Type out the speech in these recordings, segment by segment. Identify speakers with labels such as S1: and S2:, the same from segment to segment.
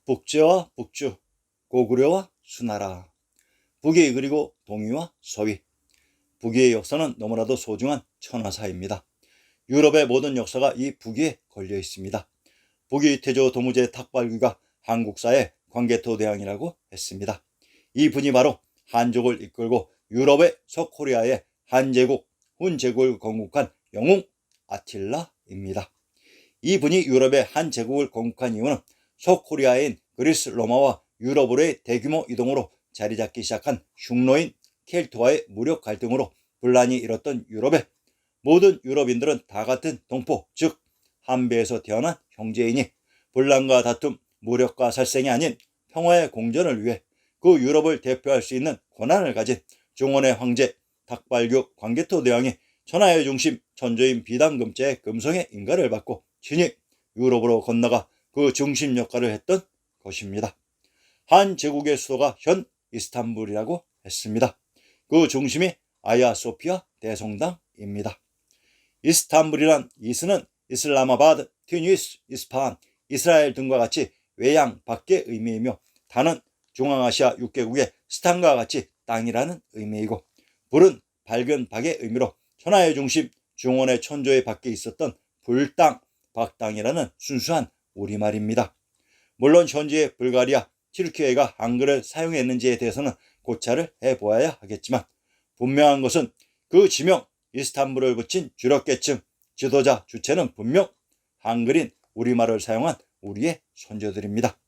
S1: 북제와 북주, 고구려와 수나라, 북위 그리고 동위와 서위. 북위의 역사는 너무나도 소중한 천하사입니다. 유럽의 모든 역사가 이 북위에 걸려 있습니다. 북위 태조 도무제 탁발귀가 한국사의 광개토대왕이라고 했습니다. 이 분이 바로 한족을 이끌고 유럽의 서코리아의 한제국, 훈제국을 건국한 영웅 아틸라입니다. 이 분이 유럽의 한 제국을 건국한 이유는 서코리아인 그리스 로마와 유럽으로의 대규모 이동으로 자리 잡기 시작한 흉노인 켈트와의 무력 갈등으로 분란이 일었던 유럽에 모든 유럽인들은 다 같은 동포, 즉 한배에서 태어난 형제이니 분란과 다툼, 무력과 살생이 아닌 평화의 공존을 위해 그 유럽을 대표할 수 있는 권한을 가진 중원의 황제 탁발교 광개토대왕이 천하의 중심 천조인 비단금자의 금성의 인가를 받고 친히 유럽으로 건너가 그 중심 역할을 했던 것입니다. 한 제국의 수도가 현 이스탄불이라고 했습니다. 그 중심이 아야소피아 대성당입니다. 이스탄불이란 이스는 이슬라마바드, 튀니스, 이스파한, 이스라엘 등과 같이 외양, 밖의 의미이며 단은 중앙아시아 6개국의 스탄과 같이 땅이라는 의미이고 불은 밝은 박의 의미로 천하의 중심 중원의 천조의 밖에 있었던 불땅, 박땅이라는 순수한 우리말입니다. 물론 현재의 불가리아, 튀르키예가 한글을 사용했는지에 대해서는 고찰을 해보아야 하겠지만 분명한 것은 그 지명 이스탄불을 붙인 주력계층, 지도자, 주체는 분명 한글인 우리말을 사용한 우리의 선조들입니다.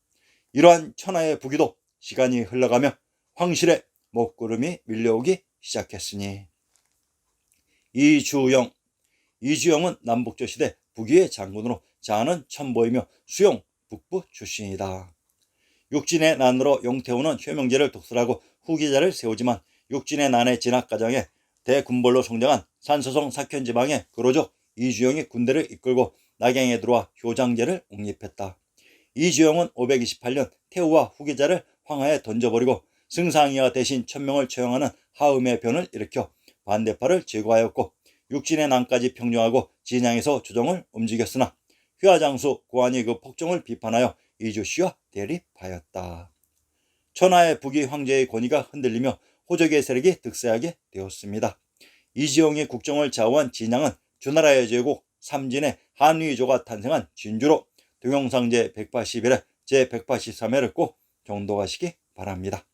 S1: 이러한 천하의 북위도 시간이 흘러가며 황실의 먹구름이 밀려오기 시작했으니 이주영은 남북조시대 북위의 장군으로 자아는 천보이며 수용 북부 출신이다. 육진의 난으로 용태우는 효명제를 독설하고 후계자를 세우지만 육진의 난의 진압과정에 대군벌로 성장한 산서성 사현지방의 그로족 이주영이 군대를 이끌고 낙양에 들어와 효장제를 옹립했다. 이주영은 528년 태우와 후계자를 황하에 던져버리고 승상이와 대신 천명을 처형하는 하음의 변을 일으켜 반대파를 제거하였고 육진의 난까지 평정하고 진양에서 조정을 움직였으나 휘하장수 고환이 그 폭정을 비판하여 이주씨와 대립하였다. 천하의 북위 황제의 권위가 흔들리며 호족의 세력이 득세하게 되었습니다. 이주영의 국정을 좌우한 진양은 주나라의 제국 삼진의 한위조가 탄생한 진주로 동영상제 181회 제183회를 꼭 정독하시기 바랍니다.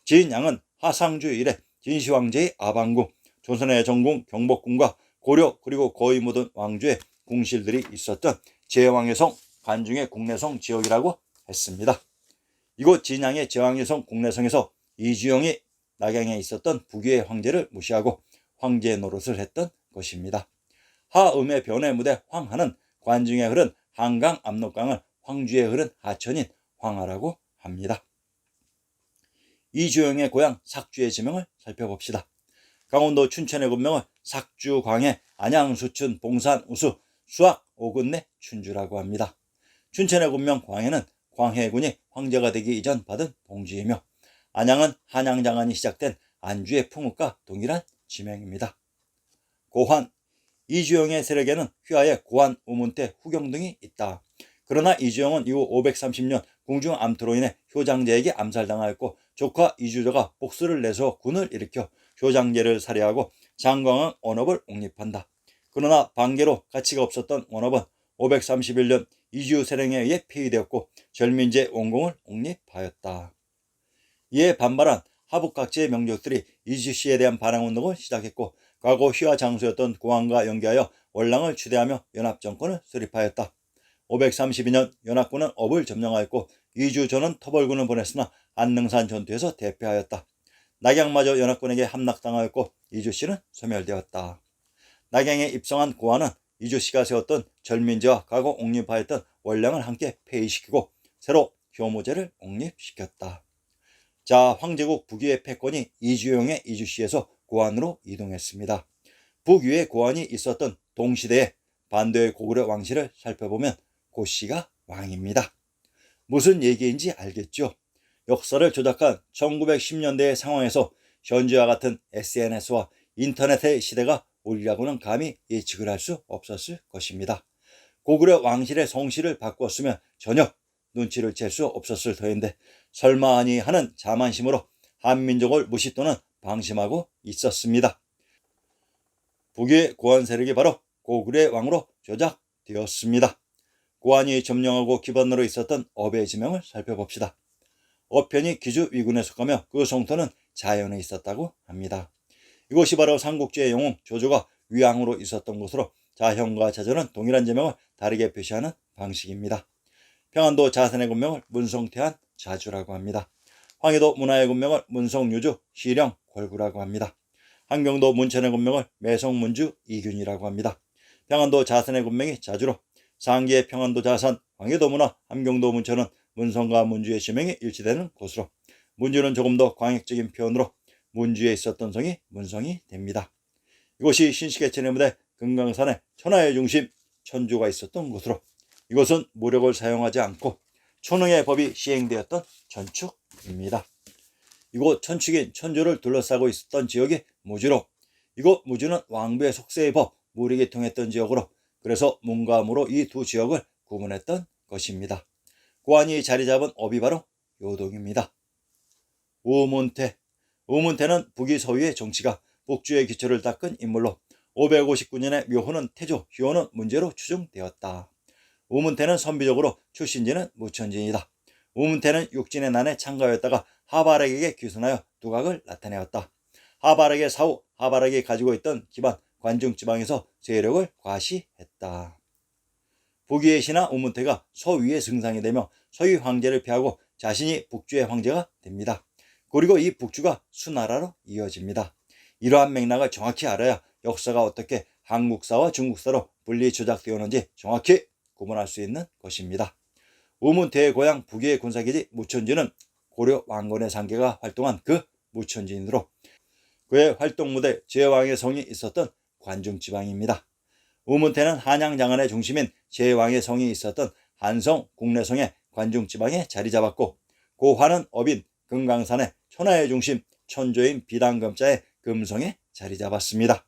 S1: 진양은 하상주 이래 진시황제의 아방궁, 조선의 정궁 경복궁과 고려 그리고 거의 모든 왕조의 궁실들이 있었던 제왕의 성 관중의 국내성 지역이라고 했습니다. 이곳 진양의 제왕의 성 국내성에서 이주영이 낙양에 있었던 북위의 황제를 무시하고 황제 노릇을 했던 것입니다. 하음의 변의 무대 황하는 관중에 흐른 한강 압록강을 황주에 흐른 하천인 황하라고 합니다. 이주영의 고향 삭주의 지명을 살펴봅시다. 강원도 춘천의 군명을 삭주, 광해, 안양, 수춘, 봉산, 우수, 수학, 오군내, 춘주라고 합니다. 춘천의 군명 광해는 광해군이 황제가 되기 이전 받은 봉지이며 안양은 한양장안이 시작된 안주의 풍읍과 동일한 지명입니다. 고환, 이주영의 세력에는 휘하의 고환, 우문태, 후경 등이 있다. 그러나 이주영은 이후 530년 궁중 암투로 인해 효장제에게 암살당하였고 조카 이주조가 복수를 내서 군을 일으켜 효장제를 살해하고 장광왕 원업을 옹립한다. 그러나 반계로 가치가 없었던 원업은 531년 이주 세령에 의해 폐위되었고 절민제 원공을 옹립하였다. 이에 반발한 하북 각지의 명족들이 이주씨에 대한 반항운동을 시작했고 과거 휘하 장수였던 고환과 연계하여 월랑을 추대하며 연합정권을 수립하였다. 532년 연합군은 업을 점령하였고 이주조는 터벌군을 보냈으나 안능산 전투에서 대패하였다. 낙양마저 연합군에게 함락당하였고 이주씨는 소멸되었다. 낙양에 입성한 고환은 이주씨가 세웠던 절민제와 과거 옹립하였던 월량을 함께 폐위시키고 새로 효무제를 옹립시켰다. 자, 황제국 북위의 패권이 이주영의 이주씨에서 고환으로 이동했습니다. 북위의 고환이 있었던 동시대의 반도의 고구려 왕실을 살펴보면 고씨가 왕입니다. 무슨 얘기인지 알겠죠? 역사를 조작한 1910년대의 상황에서 현재와 같은 SNS와 인터넷의 시대가 오리라고는 감히 예측을 할 수 없었을 것입니다. 고구려 왕실의 성씨를 바꿨으면 전혀 눈치를 챌 수 없었을 터인데 설마 하니 하는 자만심으로 한민족을 무시 또는 방심하고 있었습니다. 북유의 고한 세력이 바로 고구려의 왕으로 조작되었습니다. 고한이 점령하고 기반으로 있었던 업의 지명을 살펴봅시다. 업편이 기주 위군에 속하며 그 송토는 자연에 있었다고 합니다. 이곳이 바로 삼국지의 영웅 조조가 위왕으로 있었던 곳으로 자형과 자전은 동일한 제명을 다르게 표시하는 방식입니다. 평안도 자선의 군명을 문성태한 자주라고 합니다. 황해도 문화의 군명을 문성유주 시령 골구라고 합니다. 한경도 문천의 군명을 매성문주 이균이라고 합니다. 평안도 자선의 군명이 자주로 상기의 평안도 자산, 황해도 문화, 함경도 문천은 문성과 문주의 지명이 일치되는 곳으로 문주는 조금 더 광역적인 표현으로 문주에 있었던 성이 문성이 됩니다. 이곳이 신시계천의 무대 금강산의 천하의 중심 천주가 있었던 곳으로 이곳은 무력을 사용하지 않고 초능의 법이 시행되었던 천축입니다. 이곳 천축인 천주를 둘러싸고 있었던 지역이 무주로 이곳 무주는 왕부의 속세의 법 무력이 통했던 지역으로 그래서 문과 무로 이 두 지역을 구분했던 것입니다. 고한이 자리 잡은 업이 바로 요동입니다. 우문태. 우문태는 북위 서유의 정치가 북주의 기초를 닦은 인물로 559년에 묘호는 태조, 휴호는 문제로 추정되었다. 우문태는 선비적으로 출신지는 무천진이다. 우문태는 육진의 난에 참가하였다가 하바락에게 귀순하여 두각을 나타내었다. 하바락의 사후, 하바락이 가지고 있던 기반 관중지방에서 세력을 과시했다. 북위의 신하 우문태가 서위의 승상이 되며 서위 황제를 피하고 자신이 북주의 황제가 됩니다. 그리고 이 북주가 수나라로 이어집니다. 이러한 맥락을 정확히 알아야 역사가 어떻게 한국사와 중국사로 분리 조작되었는지 정확히 구분할 수 있는 것입니다. 우문태의 고향 북위의 군사기지 무천진은 고려 왕건의 상계가 활동한 그 무천진으로 그의 활동 무대 제왕의 성이 있었던 관중지방입니다. 우문태는 한양 장안의 중심인 제왕의 성이 있었던 한성 국내성의 관중지방에 자리 잡았고 고환은 업인 금강산의 천하의 중심 천조인 비단금자의 금성에 자리 잡았습니다.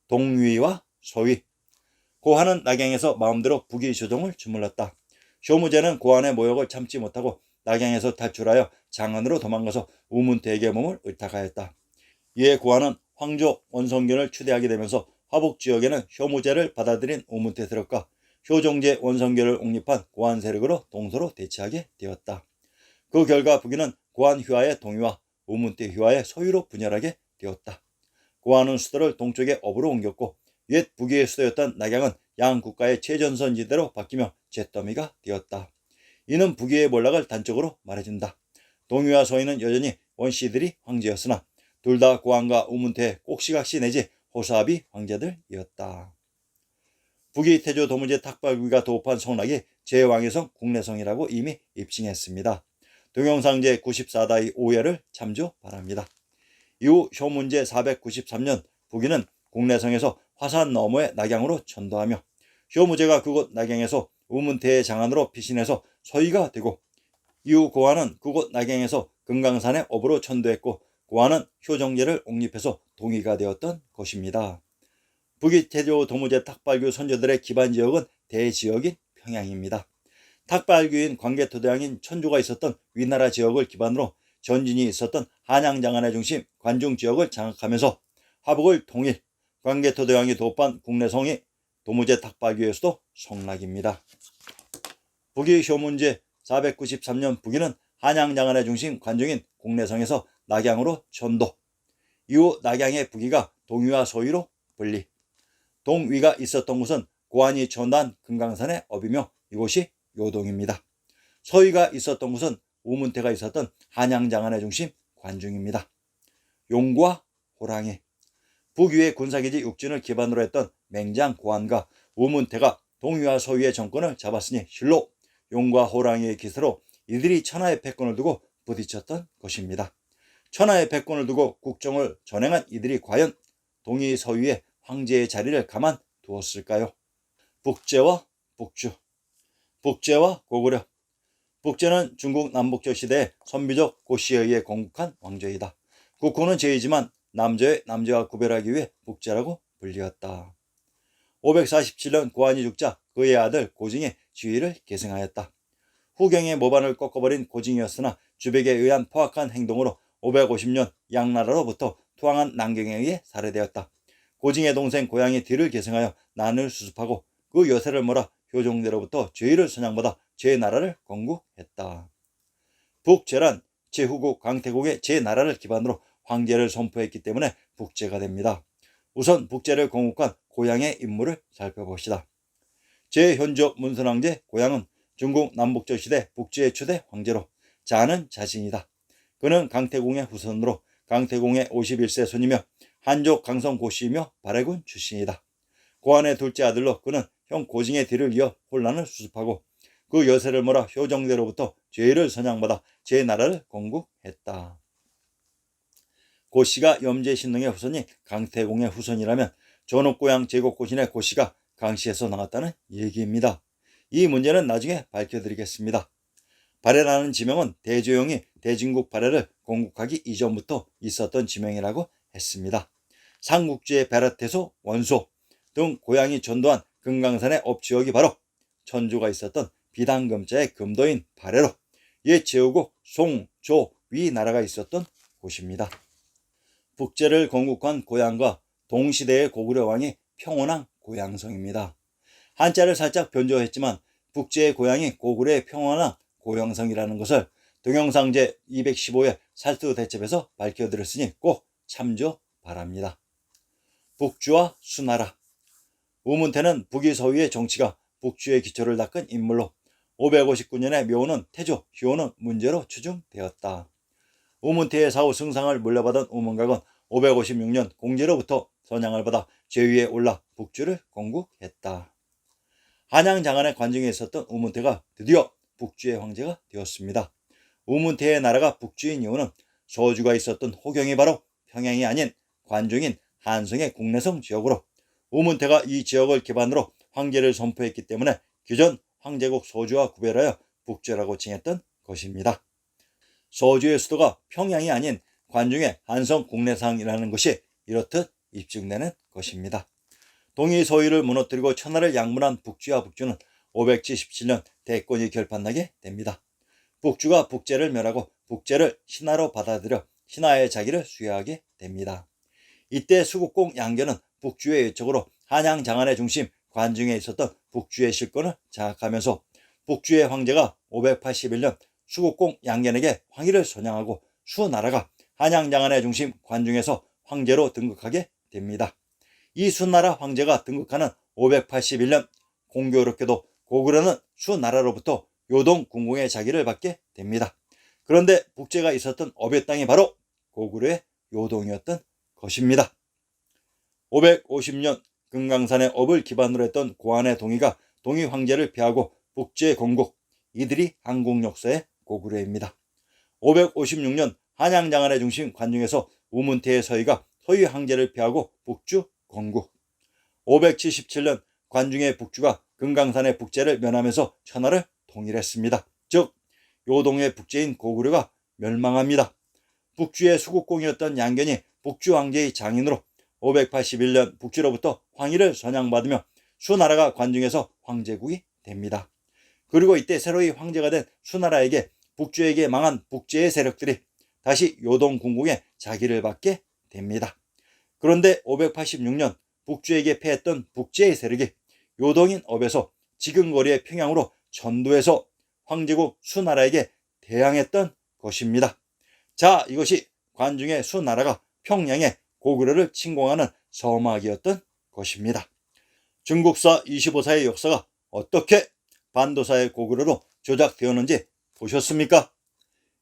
S1: 동위와 서위. 고환은 낙양에서 마음대로 북위 조정을 주물렀다. 쇼무제는 고환의 모욕을 참지 못하고 낙양에서 탈출하여 장안으로 도망가서 우문태에게 몸을 의탁하였다. 이에 고환은 황조 원성균을 추대하게 되면서 화북 지역에는 효무제를 받아들인 우문태 세력과 효종제 원성균을 옹립한 고한 세력으로 동서로 대치하게 되었다. 그 결과 북위는 고한 휘하의 동위와 우문태 휘하의 서위로 분열하게 되었다. 고한은 수도를 동쪽의 업으로 옮겼고 옛 북위의 수도였던 낙양은 양 국가의 최전선지대로 바뀌며 잿더미가 되었다. 이는 북위의 몰락을 단적으로 말해준다. 동위와 서위는 여전히 원씨들이 황제였으나 둘 다 고한과 우문태의 꼭시각시 내지 호사비 황제들이었다. 북위 태조 도무제 탁발귀가 도읍한 성락이 제왕의 성 국내성이라고 이미 입증했습니다. 동영상 제94다의 5회를 참조 바랍니다. 이후 효문제 493년 북위는 국내성에서 화산 너머의 낙양으로 전도하며 효무제가 그곳 낙양에서 우문태의 장안으로 피신해서 서위가 되고 이후 고한은 그곳 낙양에서 금강산의 업으로 천도했고 고한은 효정제를 옹립해서 동위가 되었던 것입니다. 북위 태조 도무제 탁발규 선조들의 기반 지역은 대지역인 평양입니다. 탁발규인 광개토대왕인 천주가 있었던 위나라 지역을 기반으로 전진이 있었던 한양장안의 중심 관중지역을 장악하면서 화북을 통일, 광개토대왕이 도읍한 국내성이 도무제 탁발규의 수도 성락입니다. 북위 효문제 493년 북위는 한양장안의 중심 관중인 국내성에서 낙양으로 전도, 이후 낙양의 북위가 동위와 서위로 분리, 동위가 있었던 곳은 고한이 전도한 금강산의 업이며 이곳이 요동입니다. 서위가 있었던 곳은 우문태가 있었던 한양장안의 중심 관중입니다. 용과 호랑이. 북위의 군사기지 육진을 기반으로 했던 맹장 고한과 우문태가 동위와 서위의 정권을 잡았으니 실로 용과 호랑이의 기세로 이들이 천하의 패권을 두고 부딪혔던 것입니다. 천하의 패권을 두고 국정을 전행한 이들이 과연 동위 서위의 황제의 자리를 가만 두었을까요? 북제와 북주. 북제와 고구려. 북제는 중국 남북조 시대의 선비족 고씨에 의해 건국한 왕조이다. 국호는 제이지만 남조의 남조와 구별하기 위해 북제라고 불리었다. 547년 고한이 죽자 그의 아들 고증이 지위를 계승하였다. 후경의 모반을 꺾어버린 고징이었으나 주백에 의한 포악한 행동으로 550년 양나라로부터 투항한 난경에 의해 살해되었다. 고징의 동생 고양이 뒤를 계승하여 난을 수습하고 그 여세를 몰아 효종대로부터 죄의를 선양받아 제나라를 건국했다. 북제란 제후국 강태국의 제나라를 기반으로 황제를 선포했기 때문에 북제가 됩니다. 우선 북제를 건국한 고양의 인물을 살펴봅시다. 제현조 문선왕제 고양은 중국 남북조 시대 북제의 초대 황제로 자는 자신이다. 그는 강태공의 후손으로 강태공의 51세 손이며 한족 강성 고씨이며 발해군 출신이다. 고한의 둘째 아들로 그는 형 고징의 뒤를 이어 혼란을 수습하고 그 여세를 몰아 효정대로부터 죄의를 선양받아 제나라를 건국했다. 고씨가 염제신릉의 후손이 강태공의 후손이라면 전옥고양 제국고신의 고씨가 강씨에서 나왔다는 얘기입니다. 이 문제는 나중에 밝혀드리겠습니다. 발해라는 지명은 대조영이 대진국 발해를 건국하기 이전부터 있었던 지명이라고 했습니다. 삼국지의 베라테소, 원소 등 고양이 전도한 금강산의 업지역이 바로 천주가 있었던 비단금자의 금도인 발해로 옛 제후국 송, 조, 위 나라가 있었던 곳입니다. 북제를 건국한 고양과 동시대의 고구려 왕이 평원왕 고양성입니다. 한자를 살짝 변조했지만 북제의 고양이 고구려의 평원왕 고양성이라는 것을 동영상 제215회 살수대첩에서 밝혀드렸으니 꼭 참조 바랍니다. 북주와 수나라. 우문태는 북위 서위의 정치가 북주의 기초를 닦은 인물로 559년에 묘는 태조, 희호는 문제로 추중되었다. 우문태의 사후 승상을 물려받은 우문각은 556년 공제로부터 선양을 받아 제위에 올라 북주를 건국했다. 한양 장안의 관중에 있었던 우문태가 드디어 북주의 황제가 되었습니다. 우문태의 나라가 북주인 이유는 소주가 있었던 호경이 바로 평양이 아닌 관중인 한성의 국내성 지역으로 우문태가 이 지역을 기반으로 황제를 선포했기 때문에 기존 황제국 소주와 구별하여 북주라고 칭했던 것입니다. 소주의 수도가 평양이 아닌 관중의 한성 국내상이라는 것이 이렇듯 입증되는 것입니다. 동이 소유를 무너뜨리고 천하를 양분한 북주와 북주는 577년 대권이 결판나게 됩니다. 북주가 북제를 멸하고 북제를 신하로 받아들여 신하의 자기를 수여하게 됩니다. 이때 수국공 양견은 북주의 외척으로 한양 장안의 중심 관중에 있었던 북주의 실권을 장악하면서 북주의 황제가 581년 수국공 양견에게 황위를 선양하고 수나라가 한양 장안의 중심 관중에서 황제로 등극하게 됩니다. 이 수나라 황제가 등극하는 581년 공교롭게도 고구려는 수나라로부터 요동 궁공의 자기를 받게 됩니다. 그런데 북제가 있었던 업의 땅이 바로 고구려의 요동이었던 것입니다. 550년 금강산의 업을 기반으로 했던 고한의 동의가 동의 황제를 피하고 북제 건국, 이들이 한국 역사의 고구려입니다. 556년 한양 장안의 중심 관중에서 우문태의 서희가 서희 황제를 피하고 북주 건국. 577년 관중의 북주가 금강산의 북제를 면하면서 천하를 통일했습니다. 즉 요동의 북제인 고구려가 멸망합니다. 북주의 수국공이었던 양견이 북주 황제의 장인으로 581년 북주로부터 황위를 선양받으며 수나라가 관중에서 황제국이 됩니다. 그리고 이때 새로이 황제가 된 수나라에게 북주에게 망한 북제의 세력들이 다시 요동 궁궁에 자기를 받게 됩니다. 그런데 586년 북주에게 패했던 북제의 세력이 요동인 업에서 지금 거리의 평양으로 전도해서 황제국 수나라에게 대항했던 것입니다. 자, 이것이 관중의 수나라가 평양에 고구려를 침공하는 서막이었던 것입니다. 중국사 25사의 역사가 어떻게 반도사의 고구려로 조작되었는지 보셨습니까?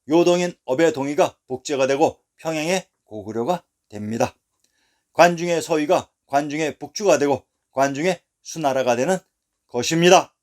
S1: 요동인 업의 동의가 북제가 되고 평양의 고구려가 됩니다. 관중의 서위가 관중의 북주가 되고 관중의 수나라가 되는 것입니다.